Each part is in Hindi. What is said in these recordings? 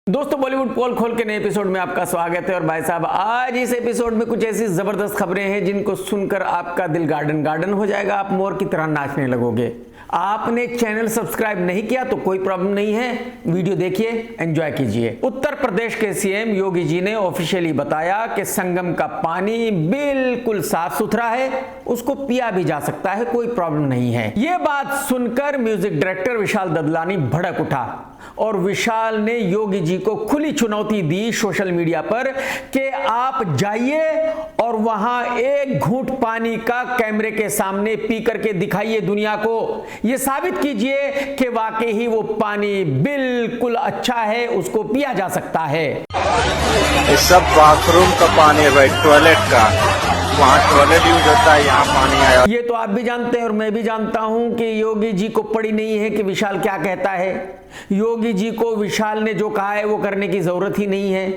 दोस्तों बॉलीवुड पोल खोल के नए एपिसोड में आपका स्वागत है। और भाई साहब, आज इस एपिसोड में कुछ ऐसी जबरदस्त खबरें हैं जिनको सुनकर आपका दिल गार्डन गार्डन हो जाएगा। आप मोर की तरह नाचने लगोगे। आपने चैनल सब्सक्राइब नहीं किया तो कोई प्रॉब्लम नहीं है, वीडियो देखिए, एंजॉय कीजिए। उत्तर प्रदेश के सीएम योगी जी ने ऑफिशियली बताया कि संगम का पानी बिल्कुल साफ सुथरा है, उसको पिया भी जा सकता है, कोई प्रॉब्लम नहीं है। यह बात सुनकर म्यूजिक डायरेक्टर विशाल ददलानी भड़क उठा और विशाल ने योगी जी को खुली चुनौती दी सोशल मीडिया पर कि आप जाइए और वहां एक घूंट पानी का कैमरे के सामने पी करके दिखाइए दुनिया को। यह साबित कीजिए कि वाकई ही वो पानी बिल्कुल अच्छा है, उसको पिया जा सकता है। ये सब बाथरूम का पानी है भाई, टॉयलेट का। वहाँ टॉयलेट यूज होता है, यहाँ पानी आया। ये तो आप भी जानते हैं और मैं भी जानता हूं कि योगी जी को पड़ी नहीं है कि विशाल क्या कहता है। योगी जी को विशाल ने जो कहा है वो करने की जरूरत ही नहीं है,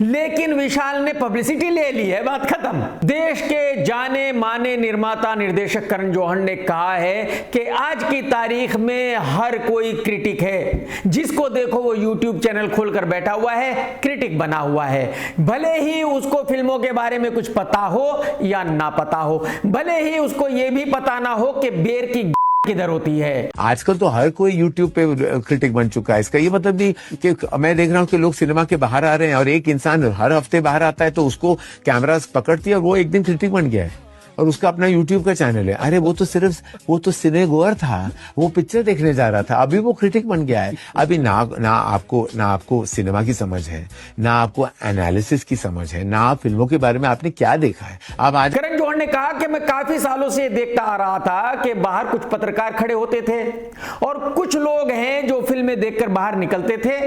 लेकिन विशाल ने पब्लिसिटी ले ली है, बात खत्म। देश के जाने माने निर्माता निर्देशक करण जौहर ने कहा है कि आज की तारीख में हर कोई क्रिटिक है। जिसको देखो वो यूट्यूब चैनल खोलकर बैठा हुआ है, क्रिटिक बना हुआ है। भले ही उसको फिल्मों के बारे में कुछ पता हो या ना पता हो, भले ही उसको ये भी पता ना हो कि बेर की किधर होती है। आजकल तो हर कोई YouTube पे क्रिटिक बन चुका है। इसका ये मतलब नहीं कि मैं देख रहा हूँ कि लोग सिनेमा के बाहर आ रहे हैं और एक इंसान हर हफ्ते बाहर आता है तो उसको कैमरा पकड़ती है और वो एक दिन क्रिटिक बन गया है और उसका अपना YouTube का चैनल है। अरे वो तो सिनेगोअर था, वो पिक्चर देखने जा रहा था, अभी वो क्रिटिक बन गया है। अभी ना आपको सिनेमा की समझ है, ना आपको एनालिसिस की समझ है, ना आप फिल्मों के बारे में आपने क्या देखा है। अब आज करण जौहर ने कहा कि मैं काफी सालों से देखता आ रहा था कि बाहर कुछ पत्रकार खड़े होते थे और कुछ लोग हैं जो फिल्में देखकर बाहर निकलते थे,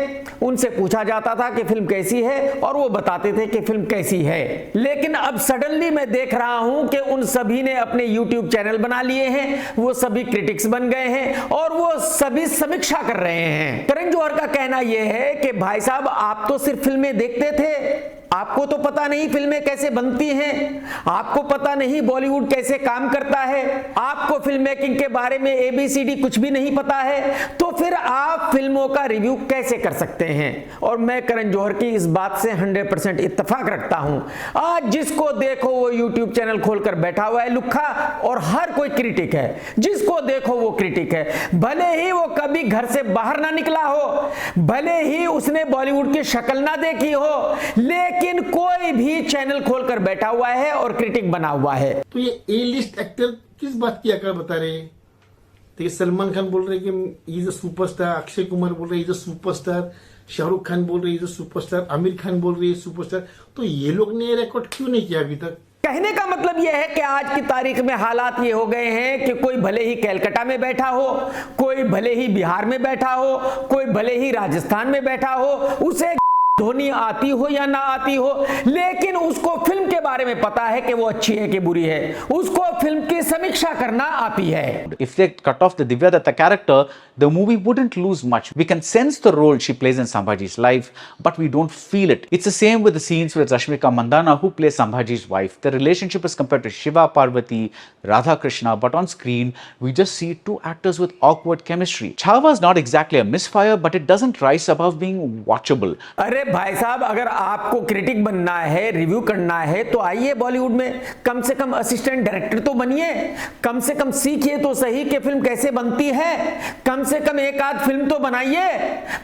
उनसे पूछा जाता था कि फिल्म कैसी है और वो बताते थे कि फिल्म कैसी है। लेकिन अब सडनली मैं देख रहा हूं कि उन सभी ने अपने YouTube चैनल बना लिए हैं, वो सभी क्रिटिक्स बन गए हैं और वो सभी समीक्षा कर रहे हैं। करण जौहर का कहना यह है कि भाई साहब, आप तो सिर्फ फिल्में देखते थे, आपको तो पता नहीं फिल्में कैसे बनती हैं, आपको पता नहीं बॉलीवुड कैसे काम करता है, आपको फिल्म मेकिंग के बारे में ABCD कुछ भी नहीं पता है, तो फिर आप फिल्मों का रिव्यू कैसे कर सकते हैं। और मैं करण जौहर की इस बात से 100% इत्तेफाक रखता हूं। आज जिसको देखो वो YouTube चैनल खोलकर बैठा हुआ है लुक्खा और हर कोई क्रिटिक है। जिसको देखो वो क्रिटिक है, भले ही वो कभी घर से बाहर ना निकला हो, भले ही उसने बॉलीवुड की शक्ल ना देखी हो, लेकिन कोई भी चैनल खोलकर बैठा हुआ है और क्रिटिक बना हुआ है। तो ये ए लिस्ट एक्टर किस बात की अकड़ बता रहे हैं? देखिए, सलमान खान बोल रहे हैं कि is a superstar, Akshay Kumar बोल रहे हैं is a superstar, Shahrukh Khan बोल रहे हैं is a superstar, Aamir Khan बोल रहे हैं सुपरस्टार। तो ये लोग ने रिकॉर्ड क्यों नहीं किया अभी तक? कहने का मतलब यह है कि आज की तारीख में हालात ये हो गए हैं कि कोई भले ही कलकत्ता में बैठा हो, कोई भले ही बिहार में बैठा हो, कोई भले ही राजस्थान में बैठा हो, उसे धोनी आती हो या ना आती हो, लेकिन उसको फिल्म के बारे में पता है कि वो अच्छी है कि बुरी है, उसको फिल्म की समीक्षा करना आती है। If they cut off the Divya Datta character, the movie wouldn't lose much. We can sense the role she plays in Sambhaji's life, but we don't feel it. It's the same with the scenes with Rashmika Mandanna, who plays Sambhaji's wife. The relationship is compared to Shiva Parvati, Radha Krishna, but on screen, we just see two actors with awkward chemistry. Chhava is not exactly a misfire, but it doesn't rise above being watchable. अरे भाई साहब, अगर आपको क्रिटिक बनना है, रिव्यू करना है, तो आइए बॉलीवुड में, कम से कम असिस्टेंट डायरेक्टर तो बनिए, कम से कम सीखिए तो सही कि फिल्म कैसे बनती है, कम से कम एक आध फिल्म तो बनाइए,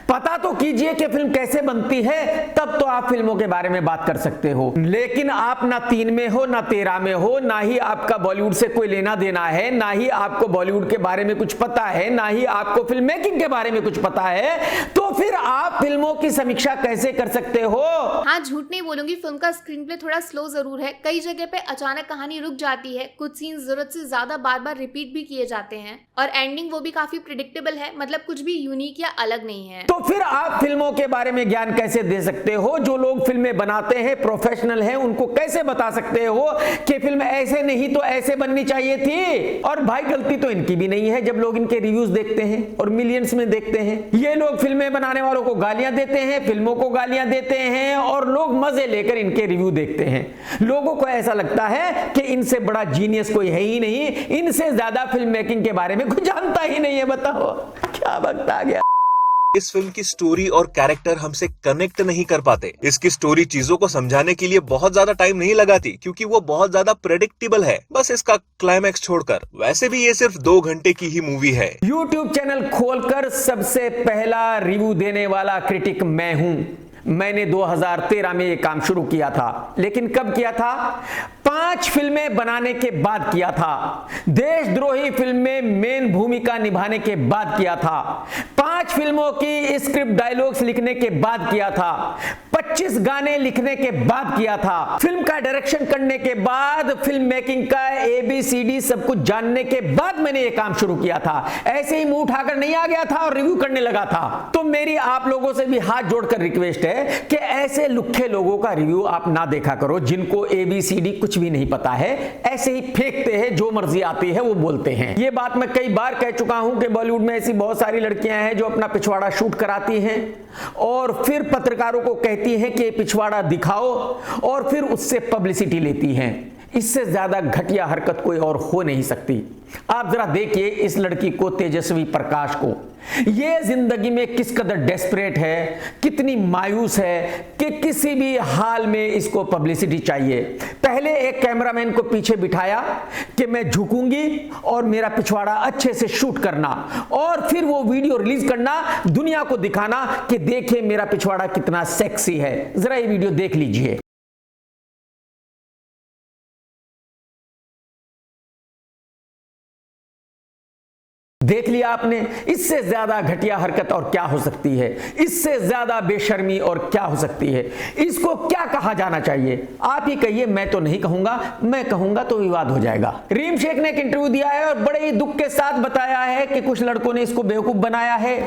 पता तो कीजिए कि फिल्म कैसे बनती है, तब तो आप फिल्मों के बारे में बात कर सकते हो। लेकिन आप ना 3 में हो, ना 13 में हो, ना ही आपका बॉलीवुड से कोई लेना देना है, ना ही आपको बॉलीवुड के बारे में कुछ पता है, ना ही आपको फिल्म मेकिंग के बारे में कुछ पता है, तो फिर आप फिल्मों की समीक्षा कैसे कर सकते हो? हाँ, झूठ नहीं बोलूंगी, फिल्म का स्क्रीन प्ले थोड़ा स्लो जरूर है। कई जगह पे अचानक कहानी रुक जाती है, कुछ सीन जरूरत से ज्यादा बार बार रिपीट भी किए जाते हैं और एंडिंग वो भी काफी प्रिडिक्टेबल है, मतलब कुछ भी यूनिक या अलग नहीं है। तो फिर आप फिल्मों के बारे में ज्ञान कैसे दे सकते हो? जो लोग फिल्में बनाते हैं, प्रोफेशनल हैं, उनको कैसे बता सकते हो कि फिल्म ऐसे नहीं तो ऐसे बननी चाहिए थी? और भाई, गलती तो इनकी भी नहीं है जब लोग इनके रिव्यूज देखते हैं और मिलियंस में देखते हैं। ये लोग फिल्में बनाने वालों को गालियां देते हैं, फिल्मों को गालियां देते हैं और लोग मजे लेकर इनके रिव्यू देखते हैं। लोगों को ऐसा लगता है कि इनसे बड़ा जीनियस कोई है ही नहीं, इनसे ज्यादा फिल्म मेकिंग के बारे में कुछ जानता ही नहीं है। बताओ क्या वक्त आ गया। इस फिल्म की स्टोरी और कैरेक्टर हमसे कनेक्ट नहीं कर पाते। इसकी स्टोरी चीजों को समझाने के लिए बहुत ज्यादा टाइम नहीं लगाती क्योंकि वो बहुत ज्यादा प्रेडिक्टेबल है, बस इसका क्लाइमैक्स छोड़कर। वैसे भी ये सिर्फ 2 घंटे की ही मूवी है। YouTube चैनल खोलकर सबसे पहला रिव्यू देने वाला क्रिटिक मैं हूं। मैंने 2013 में ये काम शुरू किया था, लेकिन कब किया था? 5 फिल्में बनाने के बाद किया था। देशद्रोही फिल्म में मेन भूमिका निभाने के बाद किया था। 5 फिल्मों की स्क्रिप्ट डायलॉग्स लिखने के बाद किया था। 25 गाने लिखने के बाद किया था। फिल्म का डायरेक्शन करने के बाद, फिल्म मेकिंग का ABCD सब कुछ जानने के बाद मैंने ये काम शुरू किया था। ऐसे ही मुंह उठाकर नहीं आ गया था और रिव्यू करने लगा था। तो मेरी आप लोगों से भी हाथ जोड़कर रिक्वेस्ट है कि ऐसे लुक्खे लोगों का रिव्यू आप ना देखा करो, जिनको ABCD कुछ भी नहीं पता है, ऐसे ही फेंकते हैं, जो मर्जी आती है वो बोलते हैं। ये बात मैं कई बार कह चुका हूं कि बॉलीवुड में ऐसी बहुत सारी लड़कियां हैं जो अपना पिछवाड़ा शूट कराती हैं और फिर पत्रकारों को कहती हैं कि पिछवाड़ा दिखाओ और फिर उससे पब्लिसिटी लेती हैं। इससे ज्यादा घटिया हरकत कोई और हो नहीं सकती। आप जरा देखिए इस लड़की को, तेजस्वी प्रकाश को। ये जिंदगी में किस कदर डेस्परेट है, कितनी मायूस है कि किसी भी हाल में इसको पब्लिसिटी चाहिए। पहले एक कैमरामैन को पीछे बिठाया कि मैं झुकूंगी और मेरा पिछवाड़ा अच्छे से शूट करना, और फिर वो वीडियो रिलीज करना, दुनिया को दिखाना कि देखिए मेरा पिछवाड़ा कितना सेक्सी है। जरा ये वीडियो देख लीजिए। देख लिया आपने? इससे ज्यादा घटिया हरकत और क्या हो सकती है? इससे ज्यादा बेशर्मी और क्या हो सकती है? इसको क्या कहा जाना चाहिए? आप ही कहिए, मैं तो नहीं कहूंगा। मैं कहूंगा तो विवाद हो जाएगा। रीम शेख ने एक इंटरव्यू दिया है और बड़े ही दुख के साथ बताया है कि कुछ लड़कों ने इसको बेवकूफ बनाया है।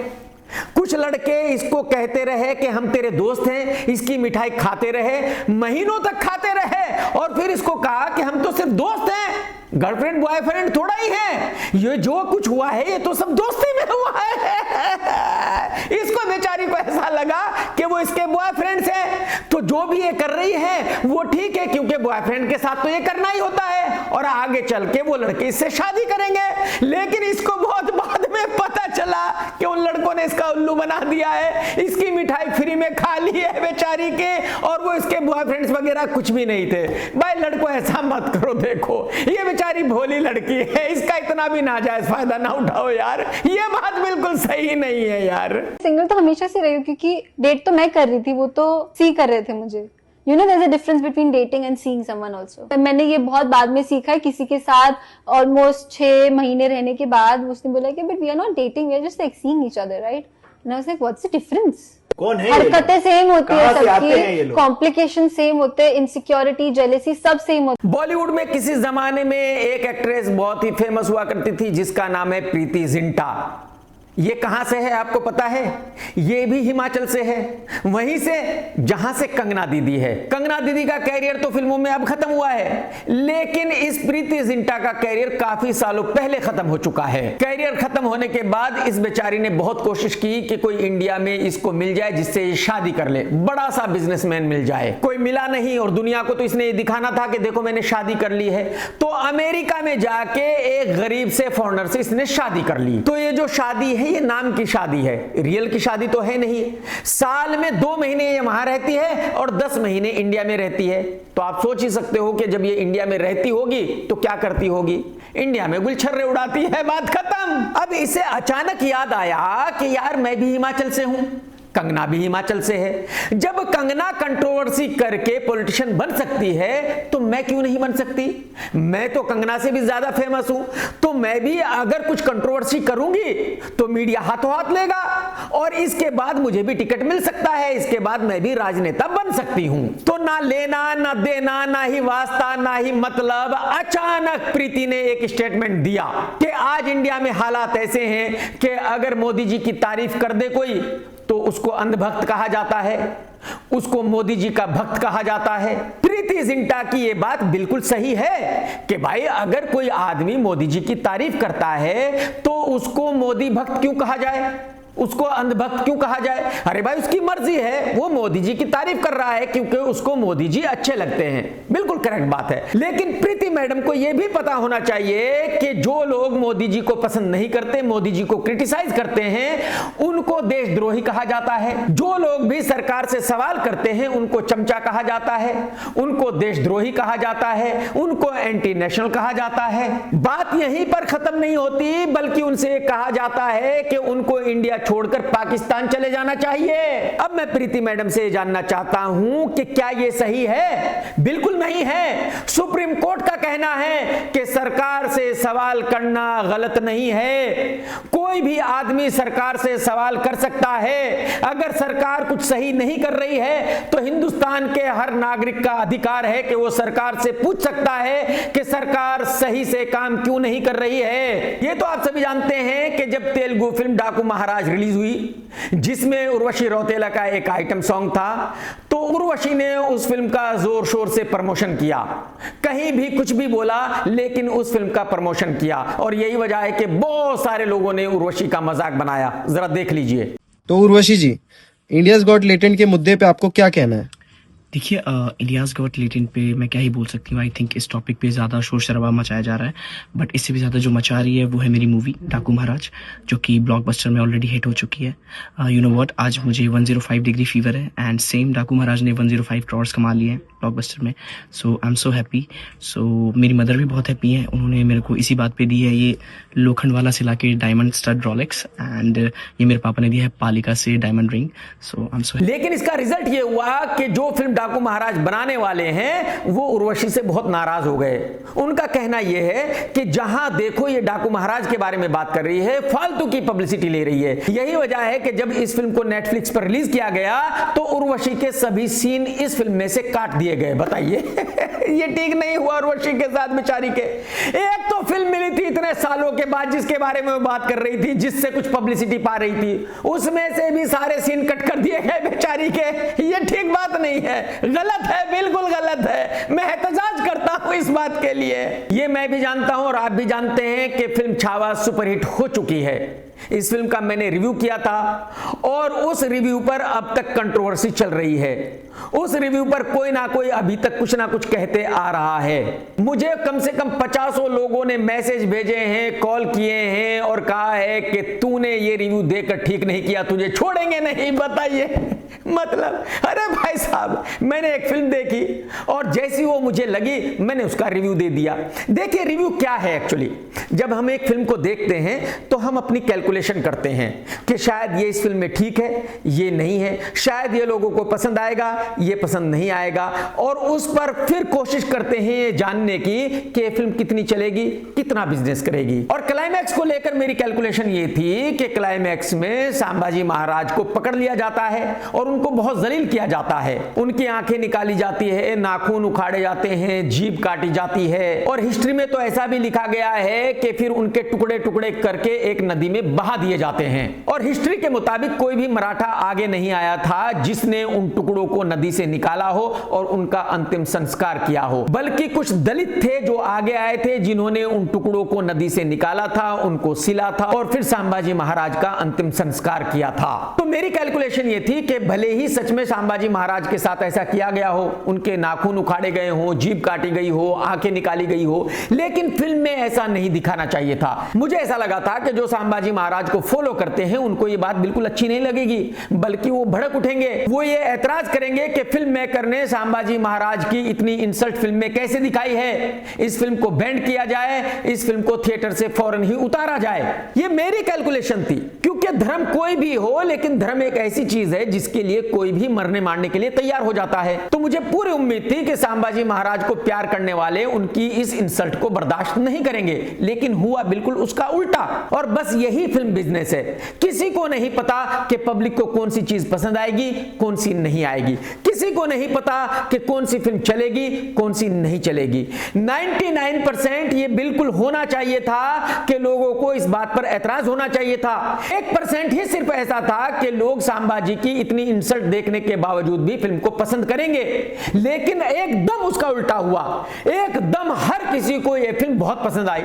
कुछ लड़के इसको कहते रहे कि हम तेरे दोस्त हैं, इसकी मिठाई खाते रहे, महीनों तक खाते रहे, और फिर इसको कहा कि हम तो सिर्फ दोस्त हैं, गर्लफ्रेंड बॉयफ्रेंड थोड़ा ही है, ये जो कुछ हुआ है ये तो सब दोस्ती में हुआ है। इसको बेचारी को ऐसा लगा कि वो इसके बॉयफ्रेंड है, तो जो भी ये कर रही है वो ठीक है, क्योंकि बॉयफ्रेंड के साथ तो ये करना ही होता है और आगे चल के वो लड़के इससे शादी करेंगे। लेकिन इसको बहुत बाद में पता चला कि उन लड़कों ने इसका उल्लू बना दिया है, इसकी मिठाई फ्री में खा ली है बेचारी के, और वो इसके बॉयफ्रेंड्स वगैरह कुछ भी नहीं थे। भाई लड़कों ऐसा मत करो, देखो ये बेचारी भोली लड़की है, इसका इतना भी नाजायज फायदा ना उठाओ यार, ये बात बिल्कुल सही नहीं है यार। सिंगल तो हमेशा से रही हूँ, क्योंकि डेट तो मैं कर रही थी, वो तो सी कर रहे थे मुझे। You know, there's a difference between dating and seeing someone also. मैंने ये बहुत बाद में सीखा है, किसी के साथ ऑलमोस्ट 6 महीने रहने के बाद उसने बोला कि but we are not dating, we are just like seeing each other, right? And I was like what's the difference? कौन है? हरकतें सेम होती है सबकी, कॉम्प्लिकेशन सेम होते हैं, इनसिक्योरिटी, जेलेसी सब सेम होता है। बॉलीवुड में किसी जमाने में एक एक्ट्रेस बहुत ही फेमस हुआ करती थी जिसका नाम है प्रीति जिंटा। ये कहां से है आपको पता है? ये भी हिमाचल से है, वहीं से जहां से कंगना दीदी है। कंगना दीदी का कैरियर तो फिल्मों में अब खत्म हुआ है, लेकिन इस प्रीति जिंटा का कैरियर काफी सालों पहले खत्म हो चुका है। कैरियर खत्म होने के बाद इस बेचारी ने बहुत कोशिश की कि कोई इंडिया में इसको मिल जाए जिससे ये शादी कर ले, बड़ा सा बिजनेसमैन मिल जाए। कोई मिला नहीं और दुनिया को तो इसने ये दिखाना था कि देखो मैंने शादी कर ली है। तो अमेरिका में जाके एक गरीब से फॉरेनर से इसने शादी कर ली। तो ये जो शादी है ये नाम की शादी है, रियल की शादी तो है नहीं। साल में 2 महीने ये वहां रहती है और 10 महीने इंडिया में रहती है। तो आप सोच ही सकते हो कि जब ये इंडिया में रहती होगी तो क्या करती होगी? इंडिया में गुलछर्रे उड़ाती है, बात खत्म। अब इसे अचानक याद आया कि यार मैं भी हिमाचल से हूं, कंगना भी हिमाचल से है। जब कंगना कंट्रोवर्सी करके पॉलिटिशियन बन सकती है तो मैं क्यों नहीं बन सकती? मैं तो कंगना से भी ज्यादा फेमस हूं, तो मैं भी अगर कुछ कंट्रोवर्सी करूंगी तो मीडिया हाथों हाथ लेगा और इसके बाद मुझे भी टिकट मिल सकता है, इसके बाद मैं भी राजनेता बन सकती हूं। तो ना लेना ना देना, ना ही वास्ता ना ही मतलब, अचानक प्रीति ने एक स्टेटमेंट दिया कि आज इंडिया में हालात ऐसे हैं कि अगर मोदी जी की तारीफ कर दे कोई तो उसको अंधभक्त कहा जाता है, उसको मोदी जी का भक्त कहा जाता है। प्रीति जिंटा की ये बात बिल्कुल सही है कि भाई अगर कोई आदमी मोदी जी की तारीफ करता है तो उसको मोदी भक्त क्यों कहा जाए? उसको अंधभक्त क्यों कहा जाए? अरे भाई उसकी मर्जी है, वो मोदी जी की तारीफ कर रहा है क्योंकि उसको मोदी जी अच्छे लगते हैं। बिल्कुल करेक्ट बात है। लेकिन प्रीति मैडम को यह भी पता होना चाहिए कि जो लोग मोदी जी को पसंद नहीं करते, मोदी जी को क्रिटिसाइज करते हैं, उनको देशद्रोही कहा जाता है। जो लोग भी सरकार से सवाल करते हैं उनको चमचा कहा जाता है, उनको देशद्रोही कहा जाता है, उनको एंटी नेशनल कहा जाता है। बात यहीं पर खत्म नहीं होती, बल्कि उनसे कहा जाता है कि उनको इंडिया छोड़कर पाकिस्तान चले जाना चाहिए। अब मैं प्रीति मैडम से जानना चाहता हूं कि क्या यह सही है? बिल्कुल नहीं है। सुप्रीम कोर्ट का कहना है कि सरकार से सवाल करना गलत नहीं है। कोई भी आदमी सरकार से सवाल कर सकता है। अगर सरकार कुछ सही नहीं कर रही है तो हिंदुस्तान के हर नागरिक का अधिकार है कि वो सरकार से पूछ सकता है कि सरकार सही से काम क्यों नहीं कर रही है। ये तो आप सभी जानते हैं कि जब तेलुगु फिल्म डाकू महाराज रिलीज हुई, जिसमें उर्वशी रौतेला का एक आइटम सॉन्ग था, तो उर्वशी ने उस फिल्म का जोर शोर से प्रमोशन किया। कहीं भी कुछ भी बोला, लेकिन उस फिल्म का प्रमोशन किया। और यही वजह है कि बहुत सारे लोगों ने उर्वशी का मजाक बनाया। जरा देख लीजिए। तो उर्वशी जी, इंडियाज गॉट लेटेंट के मुद्दे पे आपको क्या कहना है? देखिए, इंडियाज गॉट लेटेंट पे मैं क्या ही बोल सकती हूँ। आई थिंक इस टॉपिक पे ज़्यादा शोर शराबा मचाया जा रहा है, बट इससे भी ज़्यादा जो मचा रही है वो है मेरी मूवी डाकू महाराज, जो कि ब्लॉकबस्टर में ऑलरेडी हिट हो चुकी है। यू नो व्हाट, आज मुझे 105 डिग्री फीवर है एंड सेम डाकू महाराज ने 105 करोड़ कमा लिए हैं ब्लॉकबस्टर में। सो आई एम सो हैप्पी। सो मेरी मदर भी बहुत हैप्पी है। उन्होंने मेरे को इसी बात पे दी है ये लोखंड वाला से लाके डायमंड स्टड रोलेक्स, एंड ये मेरे पापा ने दिया है पालिका से diamond ring. So I am so. लेकिन इसका रिजल्ट ये हुआ कि जो फिल्म डाकू महाराज बनाने वाले हैं वो उर्वशी से बहुत नाराज हो गए। उनका कहना यह है कि जहां देखो ये डाकू महाराज के बारे में बात कर रही है, फालतू की पब्लिसिटी ले रही है। यही वजह है कि जब इस फिल्म को नेटफ्लिक्स पर रिलीज किया गया तो उर्वशी के सभी सीन इस फिल्म में से काट दिए गए। बताइए ये ठीक नहीं हुआ उर्वशी के साथ बेचारी के। एक तो फिल्म मिली थी इतने सालों के बाद जिसके बारे में वो बात कर रही थी, जिससे कुछ पब्लिसिटी पा रही थी, उसमें से भी सारे सीन कट कर दिए गए बेचारी के। ये ठीक बात नहीं है, गलत है, बिल्कुल गलत है। मैं एहतजाज करता हूं इस बात के लिए। ये मैं भी जानता हूं और आप भी जानते हैं कि फिल्म छावा सुपरहिट हो चुकी है। इस फिल्म का मैंने रिव्यू किया था और उस रिव्यू पर अब तक कंट्रोवर्सी चल रही है। उस रिव्यू पर कोई ना कोई अभी तक कुछ ना कुछ कहते आ रहा है। मुझे कम से कम 50 लोगों ने मैसेज भेजे हैं, कॉल किए हैं और कहा है कि तूने ये रिव्यू देकर ठीक नहीं किया, तुझे छोड़ेंगे नहीं। बताइए मतलब, अरे भाई साहब, मैंने एक फिल्म देखी और जैसी वो मुझे लगी मैंने उसका रिव्यू दे दिया। देखिए रिव्यू क्या है एक्चुअली। जब हम एक फिल्म को देखते हैं तो हम अपनी कैलकुलेशन करते हैं कि शायद ये इस फिल्म में ठीक है, ये नहीं है, शायद ये लोगों को पसंद आएगा, ये पसंद नहीं आएगा, और उस पर फिर कोशिश करते हैं ये जानने की कि ये फिल्म कितनी चलेगी, कितना बिजनेस करेगी। और क्लाइमैक्स को लेकर मेरी कैलकुलेशन ये थी कि क्लाइमैक्स में संभाजी महाराज को पकड़ लिया जाता है और उनको बहुत जलील किया जाता है। उनकी आंखें निकाली जाती है, नाखून उखाड़े जाते हैं, जीभ काटी जाती है, और हिस्ट्री में तो ऐसा भी लिखा गया है कि फिर उनके टुकड़े टुकड़े करके एक नदी में बहा दिए जाते हैं। और हिस्ट्री के मुताबिक कोई भी मराठा आगे नहीं आया था जिसने उन टुकड़ों को नदी से निकाला हो और उनका अंतिम संस्कार किया हो, बल्कि कुछ दलित थे जो आगे आए थे जिन्होंने उन टुकड़ों को नदी से निकाला था, उनको सिला था और फिर संभाजी महाराज का अंतिम संस्कार किया था। तो मेरी कैलकुलेशन ये थी कि भले ही सच में संभाजी महाराज के साथ ऐसा किया गया हो, उनके नाखून उखाड़े गए हो, जीभ काटी गई हो, आंखें निकाली गई हो, लेकिन फिल्म में ऐसा नहीं दिखाना चाहिए था। मुझे ऐसा लगा था कि जो संभाजी महाराज को फॉलो करते हैं उनको ये बात बिल्कुल अच्छी नहीं लगेगी, बल्कि वो भड़क उठेंगे। वो ये ऐतराज करेंगे कि फिल्म मेकर ने संभाजी महाराज की इतनी इंसल्ट फिल्म में कैसे दिखाई है, इस फिल्म को बैंड किया जाए, इस फिल्म को थिएटर से फौरन ही उतारा जाए। ये मेरी कैलकुलेशन थी, क्योंकि धर्म कोई भी हो, लेकिन धर्म एक ऐसी चीज है जिसके लिए कोई भी मरने मारने के लिए तैयार हो जाता है। तो मुझे पूरी उम्मीद थी कि संभाजी महाराज को प्यार करने वाले उनकी इस इंसल्ट को बर्दाश्त नहीं करेंगे, लेकिन हुआ बिल्कुल उसका उल्टा। और बस यही फिल्म बिजनेस है। किसी को नहीं पता कि पब्लिक को कौन सी चीज पसंद आएगी, कौन सी नहीं आएगी। किसी को नहीं पता कि कौन सी फिल्म चलेगी, कौन सी नहीं चलेगी। 99% ये बिल्कुल होना चाहिए था कि लोगों को इस बात पर ऐतराज होना चाहिए था। 1% ही सिर्फ ऐसा था कि लोग संभाजी की इतनी इंसल्ट देखने के बावजूद भी फिल्म को पसंद करेंगे, लेकिन एकदम उसका उल्टा हुआ। एकदम हर किसी को यह फिल्म बहुत पसंद आई।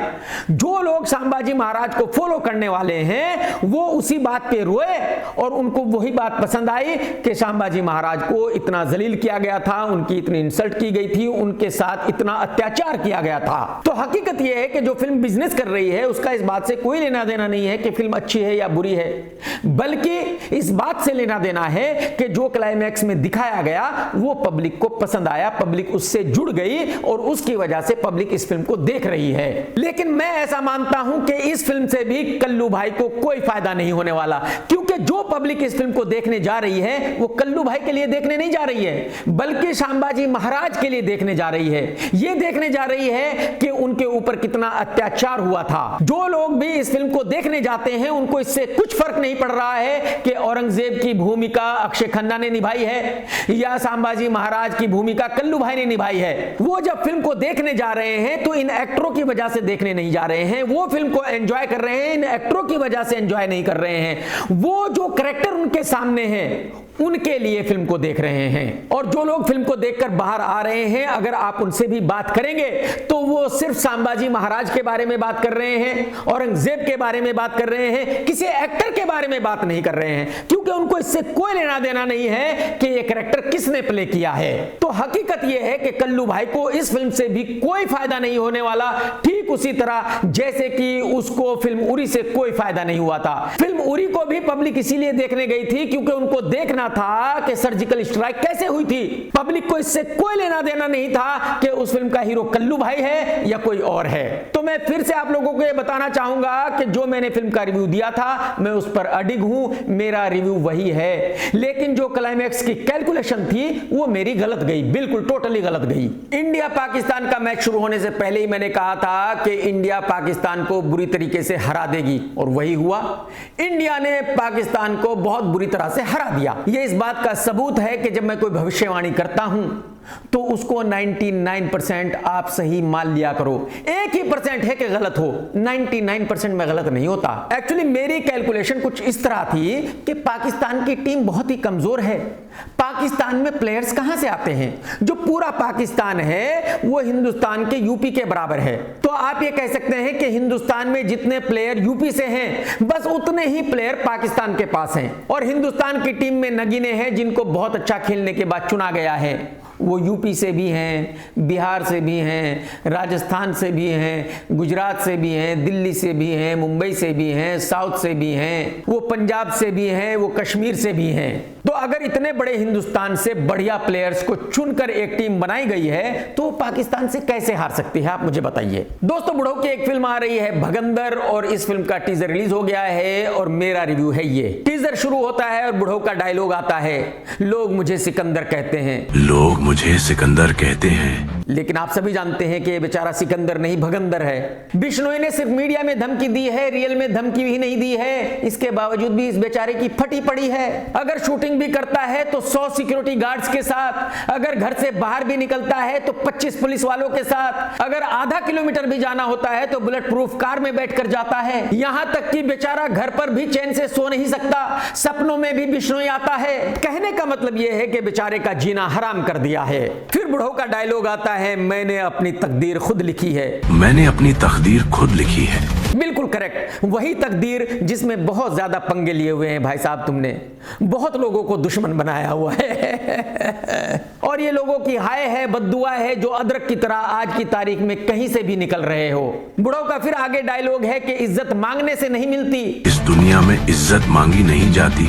जो लोग संभाजी महाराज को फॉलो करने वाले रहे हैं वो उसी बात पे रोए और उनको वही बात पसंद आई कि संभाजी महाराज को इतना जलील किया गया था, उनकी इतनी इंसल्ट की गई थी, उनके साथ इतना अत्याचार किया गया था। तो हकीकत यह है कि जो फिल्म बिजनेस कर रही है उसका इस बात से कोई लेना देना नहीं है कि फिल्म अच्छी है या बुरी है, बल्कि इस बात से लेना देना है कि जो क्लाइमैक्स में दिखाया गया वो पब्लिक को पसंद आया, पब्लिक उससे जुड़ गई और उसकी वजह से पब्लिक इस फिल्म को देख रही है। लेकिन मैं ऐसा मानता हूं कि इस फिल्म से भी कल्लू भाई को कोई फायदा नहीं होने वाला, क्योंकि जो पब्लिक इस फिल्म को देखने जा रही है वो कल्लू भाई के लिए देखने नहीं जा रही है, बल्कि संभाजी महाराज के लिए देखने जा रही है। ये देखने जा रही है कि उनके ऊपर कितना अत्याचार हुआ था। जो लोग भी इस फिल्म को देखने जाते हैं उनको इससे कुछ फर्क नहीं पड़ रहा है कि औरंगजेब की भूमिका अक्षय खन्ना ने निभाई है या संभाजी महाराज की भूमिका कल्लू भाई ने निभाई है। वो जब फिल्म को देखने जा रहे हैं तो इन एक्टरों की वजह से देखने नहीं जा रहे हैं, वो फिल्म को एंजॉय कर रहे हैं, इन एक्टरों की वजह से एंजॉय नहीं कर रहे हैं। वो जो कैरेक्टर उनके सामने हैं उनके लिए फिल्म को देख रहे हैं। और जो लोग फिल्म को देखकर बाहर आ रहे हैं, अगर आप उनसे भी बात करेंगे तो वो सिर्फ संभाजी महाराज के बारे में बात कर रहे हैं, औरंगजेब के बारे में बात कर रहे हैं, किसी एक्टर के बारे में बात नहीं कर रहे हैं, क्योंकि उनको इससे कोई लेना देना नहीं है कि ये कैरेक्टर किसने प्ले किया है। तो हकीकत यह है कि कल्लू भाई को इस फिल्म से भी कोई फायदा नहीं होने वाला, ठीक उसी तरह जैसे कि उसको फिल्म उरी से कोई फायदा नहीं हुआ था। फिल्म उरी को भी पब्लिक इसीलिए देखने गई थी क्योंकि उनको देखना था कि सर्जिकल स्ट्राइक कैसे हुई थी। पब्लिक को इससे कोई लेना देना नहीं था कि उस फिल्म का हीरो कल्लू भाई है या कोई और है। तो मैं फिर से आप लोगों को यह बताना चाहूंगा कि जो मैंने फिल्म का रिव्यू दिया था मैं उस पर अडिग हूं, मेरा रिव्यू वही है। लेकिन जो क्लाइमैक्स की कैलकुलेशन थी वो मेरी गलत गई, बिल्कुल टोटली गलत गई। इंडिया पाकिस्तान का मैच शुरू होने से पहले ही मैंने कहा था कि इंडिया पाकिस्तान को बुरी तरीके से हरा देगी और वही हुआ। इंडिया ने पाकिस्तान को बहुत बुरी तरह से हरा दिया। यह इस बात का सबूत है कि जब मैं कोई भविष्यवाणी करता हूं तो उसको 99% आप सही मान लिया करो। 1% है कि गलत हो, 99% में गलत नहीं होता। एक्चुअली मेरी कैलकुलेशन कुछ इस तरह थी कि पाकिस्तान की टीम बहुत ही कमजोर है। पाकिस्तान में प्लेयर्स कहां से आते हैं? जो पूरा पाकिस्तान है वो हिंदुस्तान के यूपी के बराबर है। तो आप ये कह सकते हैं कि हिंदुस्तान में जितने प्लेयर यूपी से हैं बस उतने ही प्लेयर पाकिस्तान के पास हैं। और हिंदुस्तान की टीम में नगीने हैं जिनको बहुत अच्छा खेलने के बाद चुना गया है। वो यूपी से भी हैं, बिहार से भी हैं, राजस्थान से भी हैं, गुजरात से भी हैं, दिल्ली से भी हैं, मुंबई से भी हैं, साउथ से भी हैं, वो पंजाब से भी हैं, वो कश्मीर से भी हैं। तो अगर इतने बड़े हिंदुस्तान से बढ़िया प्लेयर्स को चुनकर एक टीम बनाई गई है तो पाकिस्तान से कैसे हार सकती है, आप मुझे बताइए। दोस्तों, बुढ़ऊ की एक फिल्म आ रही है भगंदर और इस फिल्म का टीजर रिलीज हो गया है और मेरा रिव्यू है ये। टीजर शुरू होता है और बुढ़ऊ का डायलॉग आता है, लोग मुझे सिकंदर कहते हैं, लोग मुझे सिकंदर कहते हैं। लेकिन आप सभी जानते हैं कि ये बेचारा सिकंदर नहीं भगंदर है। बिश्नोई ने सिर्फ मीडिया में धमकी दी है, रियल में धमकी भी नहीं दी है। इसके बावजूद भी इस बेचारे की फटी पड़ी है। अगर शूटिंग भी करता है तो 100 सिक्योरिटी गार्ड्स के साथ, अगर घर से बाहर भी निकलता है तो 25 पुलिस वालों के साथ, अगर आधा किलोमीटर भी जाना होता है तो बुलेट प्रूफ कार में बैठकर जाता है। यहां तक कि बेचारा घर पर भी चैन से सो नहीं सकता, सपनों में भी बिश्नोई आता है। कहने का मतलब यह है कि बेचारे का जीना हराम कर दिया है। फिर बुढ़ऊ का डायलॉग आता है, मैंने अपनी तकदीर खुद लिखी है। मैंने अपनी तकदीर खुद लिखी है। बिल्कुल करेक्ट, वही तकदीर जिसमें बहुत ज्यादा पंगे लिए हुए हैं भाई साहब। तुमने बहुत लोगों को दुश्मन बनाया हुआ है और ये लोगों की हाय है, बद्दुआ है जो अदरक की तरह आज की तारीख में कहीं से भी निकल रहे हो। बुढ़ऊ का फिर आगे डायलॉग है कि इज्जत मांगने से नहीं मिलती। इस दुनिया में इज्जत मांगी नहीं जाती,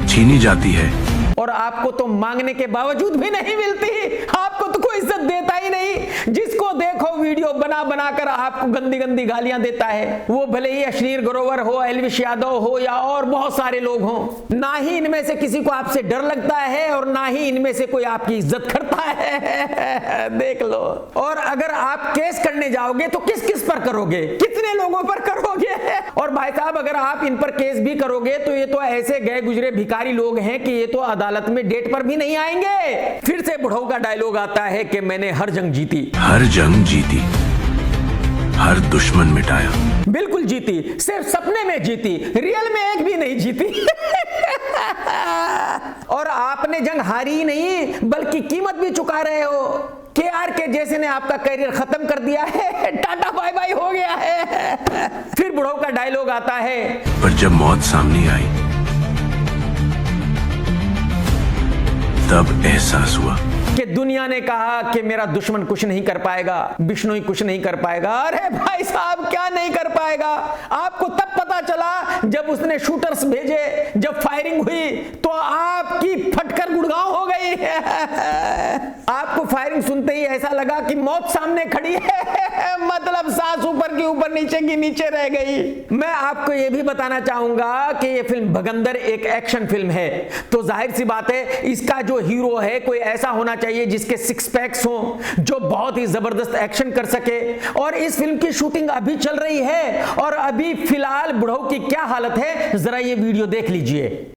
छीनी जाती है। और आपको तो मांगने के बावजूद भी नहीं मिलती, आपको तो कोई इज्जत देता ही नहीं। जिसको देखो वीडियो बना बना कर आपको गंदी गंदी गालियां देता है, वो भले ही अश्नीर ग्रोवर हो, एल्विश यादव हो या और बहुत सारे लोग हों। ना ही इनमें से किसी को आपसे डर लगता है और ना ही इनमें से कोई आपकी इज्जत करता है देख लो। और अगर आप केस करने जाओगे तो किस किस पर करोगे, कितने लोगों पर करोगे? और भाई साहब, अगर आप इन पर केस भी करोगे तो ये तो ऐसे गए गुजरे भिखारी लोग हैं कि ये तो अदालत में डेट पर भी नहीं आएंगे। फिर से बुढ़ऊ का डायलॉग आता है कि मैंने हर जंग जीती, हर जंग जीती, हर दुश्मन मिटाया। बिल्कुल जीती, सिर्फ सपने में जीती, रियल में एक भी नहीं जीती और आपने जंग हारी ही नहीं बल्कि कीमत भी चुका रहे हो। KR के जैसे ने आपका करियर खत्म कर दिया है, टाटा बाय बाय हो गया है। फिर बुढ़ऊ का डायलॉग आता है, पर जब मौत सामने आई तब एहसास हुआ कि दुनिया ने कहा कि मेरा दुश्मन कुछ नहीं कर पाएगा, बिश्नोई कुछ नहीं कर पाएगा। अरे भाई साहब, क्या नहीं कर पाएगा? आपको तब पता चला जब उसने शूटर्स भेजे, जब फायरिंग हुई तो आपकी फटकर गुड़गांव हो गई। आपको फायरिंग सुनते ही ऐसा लगा कि मौत सामने खड़ी है, मतलब सांस ऊपर की ऊपर, नीचे की नीचे रह गई। मैं आपको यह भी बताना चाहूंगा कि यह फिल्म भगंदर एक एक्शन फिल्म है, तो जाहिर सी बात है इसका जो हीरो है कोई ऐसा होना चाहिए जिसके सिक्स पैक्स हों, जो बहुत ही जबरदस्त एक्शन कर सके। और इस फिल्म की शूटिंग अभी चल रही है और अभी फिलहाल बुढ़ऊ की क्या हालत है, जरा ये वीडियो देख लीजिए।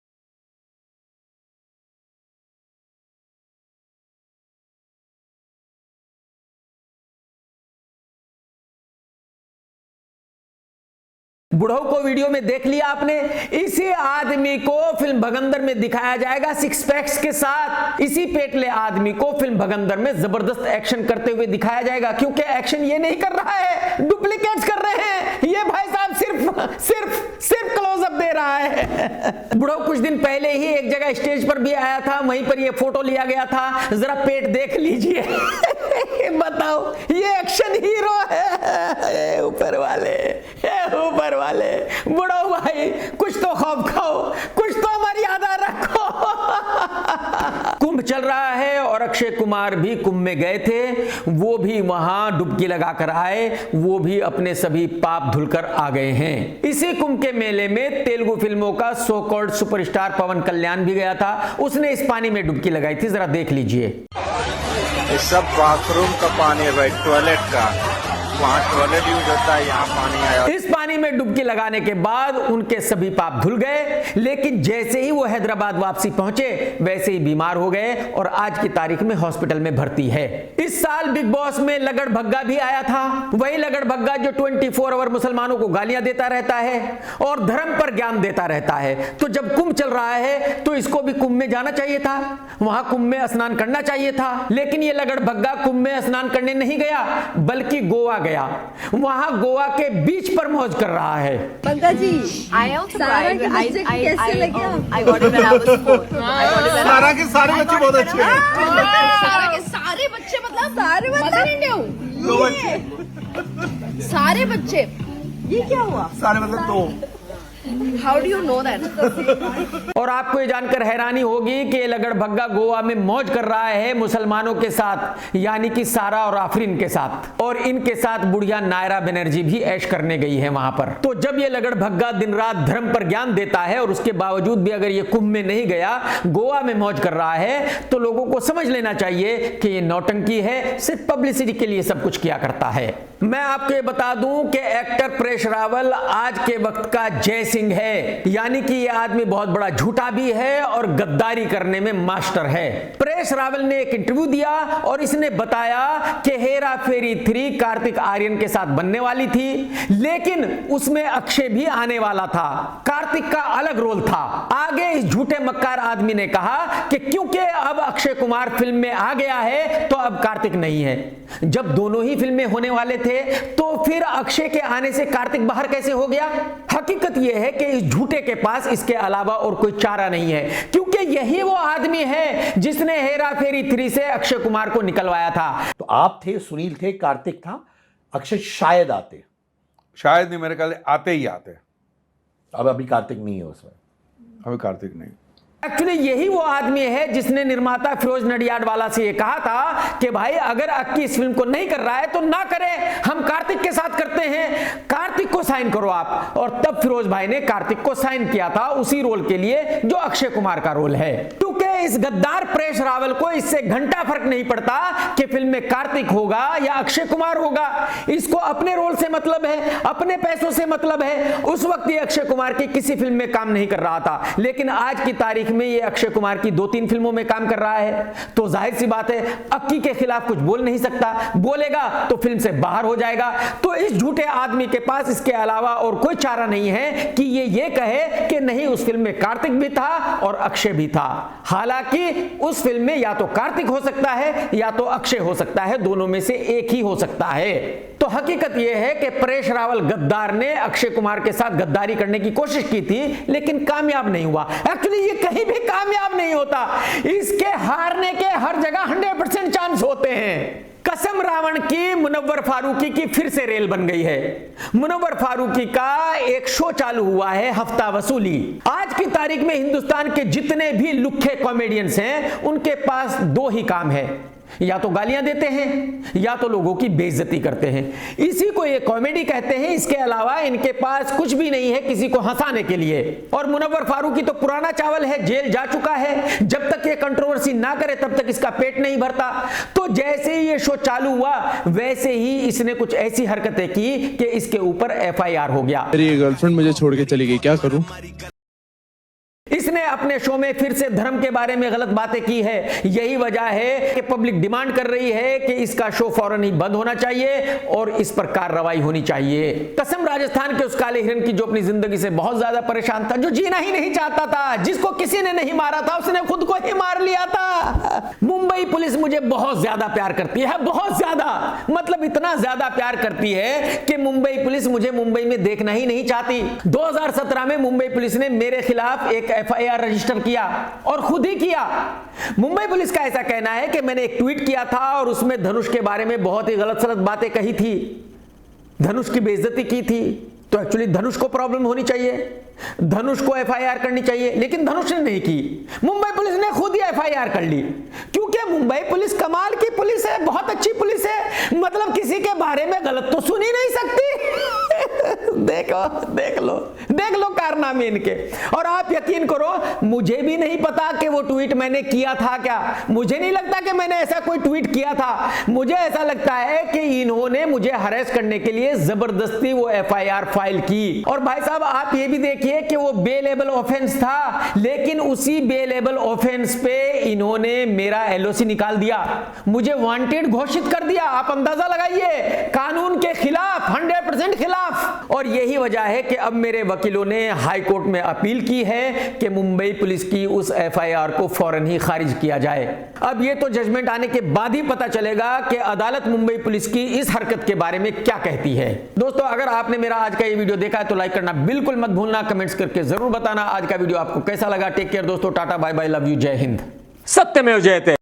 बुढ़ऊ को वीडियो में देख लिया आपने। इसी आदमी को फिल्म भगंदर में दिखाया जाएगा सिक्स पैक्स के साथ। इसी पेटले आदमी को फिल्म भगंदर में जबरदस्त एक्शन करते हुए दिखाया जाएगा, क्योंकि एक्शन ये नहीं कर रहा है, डुप्लीकेट्स कर रहे हैं। ये भाई साहब सिर्फ क्लोजअप दे रहा है। बुढ़ऊ कुछ दिन पहले ही एक जगह स्टेज पर भी आया था, वहीं पर ये फोटो लिया गया था, जरा पेट देख लीजिए। बताओ, ये एक्शन हीरो है। ऊपर वाले बुढ़ो भाई, कुछ तो खौफ खाओ, कुछ तो मर्यादा रखो। कुंभ चल रहा है और अक्षय कुमार भी कुंभ में गए थे, वो भी वहां डुबकी लगाकर आए, वो भी अपने सभी पाप धुलकर आ गए हैं। इसी कुंभ के मेले में तेलुगु फिल्मों का सो कॉल्ड सुपरस्टार पवन कल्याण भी गया था, उसने इस पानी में डुबकी लगाई थी, जरा देख लीजिए। ये सब बाथरूम का पानी है भाई, टॉयलेट का। वहाँ टॉयलेट यूज होता है, यहाँ पानी आया। इस पानी में डुबकी लगाने के बाद उनके सभी पाप धुल गए, लेकिन जैसे ही वो हैदराबाद वापसी पहुंचे वैसे ही बीमार हो गए और आज की तारीख में हॉस्पिटल में भर्ती है। इस साल बिग बॉस में लगड़ भग्गा भी आया था, वही लगड़ भग्गा जो 24 आवर मुसलमानों को गालियां देता रहता है और धर्म पर ज्ञान देता रहता है। तो जब कुंभ चल रहा है तो इसको भी कुंभ में जाना चाहिए था, वहां कुंभ में स्नान करना चाहिए था, लेकिन ये लगड़ भग्गा कुंभ में स्नान करने नहीं गया, बल्कि गोवा गया। वहां गोवा के बीच पर मौज कर रहा है। Pankaj ji, I also cried. कैसे लगे? I got it when I was 4. सारा के सारे बच्चे बहुत अच्छे हैं। सारा के सारे बच्चे, मतलब सारे मदर इंडिया हूँ। दो बच्चे, सारे बच्चे, ये क्या हुआ? सारे मतलब दो। How do you know that? और आपको ये जानकर हैरानी होगी कि ये लगड़ भग्गा गोवा में मौज कर रहा है मुसलमानों के साथ, यानी कि सारा और आफरीन के साथ, और इनके साथ बुढ़िया नायरा बनर्जी भी ऐश करने गई है वहां पर। तो जब ये लगड़ भग्गा दिन रात धर्म पर ज्ञान देता है और उसके बावजूद भी अगर ये कुंभ में नहीं गया, गोवा में मौज कर रहा है, तो लोगों को समझ लेना चाहिए कि ये नौटंकी है, सिर्फ पब्लिसिटी के लिए सब कुछ किया करता है। मैं आपको ये बता दूं कि एक्टर परेश रावल आज के वक्त का जय सिंह है, यानी कि ये आदमी बहुत बड़ा झूठा भी है और गद्दारी करने में मास्टर है। परेश रावल ने एक इंटरव्यू दिया और इसने बताया कि हेरा फेरी 3 कार्तिक आर्यन के साथ बनने वाली थी, लेकिन उसमें अक्षय भी आने वाला था, कार्तिक का अलग रोल था। आगे इस झूठे मक्कार आदमी ने कहा कि क्योंकि अब अक्षय कुमार फिल्म में आ गया है तो अब कार्तिक नहीं है। जब दोनों ही फिल्में होने वाले थे तो फिर अक्षय के आने से कार्तिक बाहर कैसे हो गया? हकीकत यह है कि इस झूठे के पास इसके अलावा और कोई चारा नहीं है, क्योंकि यही वो आदमी है जिसने हेरा फेरी 3 से अक्षय कुमार को निकलवाया था। तो आप थे, सुनील थे, कार्तिक था, अक्षय शायद आते, शायद नहीं, मेरे ख्याल आते ही आते। अब अभी कार्तिक नहीं है उसमें, अभी कार्तिक नहीं। एक्चुअली यही वो आदमी है जिसने निर्माता फिरोज नडियाडवाला से ये कहा था कि भाई अगर अक्की इस फिल्म को नहीं कर रहा है तो ना करें, हम कार्तिक के साथ करते हैं, कार्तिक को साइन करो आप। और तब फिरोज भाई ने कार्तिक को साइन किया था उसी रोल के लिए जो अक्षय कुमार का रोल है। क्योंकि इस गद्दार परेश रावल को इससे घंटा फर्क नहीं पड़ता कि फिल्म में कार्तिक होगा या अक्षय कुमार होगा, इसको अपने रोल से मतलब है, अपने पैसों से मतलब है। उस वक्त ये अक्षय कुमार की किसी फिल्म में काम नहीं कर रहा था, लेकिन आज की तारीख में ये अक्षय कुमार की 2-3 फिल्मों में काम कर रहा है। तो जाहिर सी बात है अक्की के खिलाफ कुछ बोल नहीं सकता, बोलेगा तो फिल्म से बाहर हो जाएगा। तो इस झूठे आदमी के पास इसके अलावा और कोई चारा नहीं है कि ये कहे कि नहीं उस फिल्म में कार्तिक भी था और अक्षय भी था। हालांकि उस फिल्म में या तो कार्तिक हो सकता है या तो अक्षय हो सकता है, दोनों में से एक ही हो सकता है। तो हकीकत यह है कि परेश रावल गद्दार ने अक्षय कुमार के साथ गद्दारी करने की कोशिश की थी, लेकिन कामयाब नहीं हुआ। एक्चुअली ये कहीं भी कामयाब नहीं होता, इसके हारने के हर जगह 100% चांस होते हैं। कसम रावण की मुनव्वर फारूकी की फिर से रेल बन गई है। मुनव्वर फारूकी का एक शो चालू हुआ है, हफ्ता वसूली। आज की तारीख में हिंदुस्तान के जितने भी लुक्खे कॉमेडियंस हैं, उनके पास दो ही काम है, या तो गालियां देते हैं या तो लोगों की बेइज्जती करते हैं। इसी को ये कॉमेडी कहते हैं। इसके अलावा इनके पास कुछ भी नहीं है किसी को हंसाने के लिए। और मुनव्वर फारूकी तो पुराना चावल है, जेल जा चुका है। जब तक ये कंट्रोवर्सी ना करे तब तक इसका पेट नहीं भरता। तो जैसे ही ये शो चालू हुआ वैसे ही इसने कुछ ऐसी हरकतें की कि इसके ऊपर FIR हो गया। मेरी गर्लफ्रेंड मुझे छोड़ के चली गई, क्या करूं? इसने अपने शो में फिर से धर्म के बारे में गलत बातें की है। यही वजह है कि पब्लिक डिमांड कर रही है कि इसका शो फौरन ही बंद होना चाहिए और इस पर कार्रवाई होनी चाहिए। कसम राजस्थान के उस काले हिरन की जो अपनी जिंदगी से बहुत ज्यादा परेशान था, जो जीना ही नहीं चाहता था, जिसको किसी ने नहीं मारा था, उसने खुद को ही मार लिया था। मुंबई पुलिस मुझे बहुत ज्यादा प्यार करती है, बहुत ज्यादा, मतलब इतना ज्यादा प्यार करती है कि मुंबई पुलिस मुझे मुंबई में देखना ही नहीं चाहती। 2017 में मुंबई पुलिस ने मेरे खिलाफ एक FIR रजिस्टर किया और खुद ही किया। मुंबई पुलिस का ऐसा कहना है कि मैंने एक ट्वीट किया था और उसमें धनुष के बारे में बहुत ही गलत सलत बातें कही थी, धनुष की बेइज्जती की थी। तो एक्चुअली धनुष को प्रॉब्लम होनी चाहिए, धनुष को FIR करनी चाहिए, लेकिन धनुष ने नहीं की। मुंबई पुलिस ने खुद ही FIR कर ली, क्योंकि मुंबई पुलिस कमाल की पुलिस है, बहुत अच्छी पुलिस है, मतलब किसी के बारे में गलत तो सुन ही नहीं सकती। देख लो कारनामे इनके। और आप यकीन करो, मुझे भी नहीं पता कि वो ट्वीट मैंने किया था क्या। मुझे नहीं लगता कि मैंने ऐसा कोई ट्वीट किया था। मुझे ऐसा लगता है कि इन्होंने मुझे हरेस करने के लिए जबरदस्ती वो FIR फाइल की। और भाई साहब आप ये भी देखिए कि वो बेलेबल ऑफेंस था, लेकिन उसी बेलेबल ऑफेंस पे इन्होंने मेरा LOC निकाल दिया, मुझे वांटेड घोषित कर दिया। आप अंदाजा लगाइए, कानून के खिलाफ, 100% खिलाफ। और यही वजह है कि अब मेरे वकीलों ने हाई कोर्ट में अपील की है कि मुंबई पुलिस की उस FIR को फौरन ही खारिज किया जाए। अब ये तो जजमेंट आने के बाद ही पता चलेगा कि अदालत मुंबई पुलिस की इस हरकत के बारे में क्या कहती है। दोस्तों अगर आपने मेरा आज का ये वीडियो देखा है तो लाइक करना बिल्कुल मत भूलना, कमेंट्स करके जरूर बताना आज का वीडियो आपको कैसा लगा। टेक केयर दोस्तों, tata bye bye, love you, जय हिंद, सत्यमेव जयते।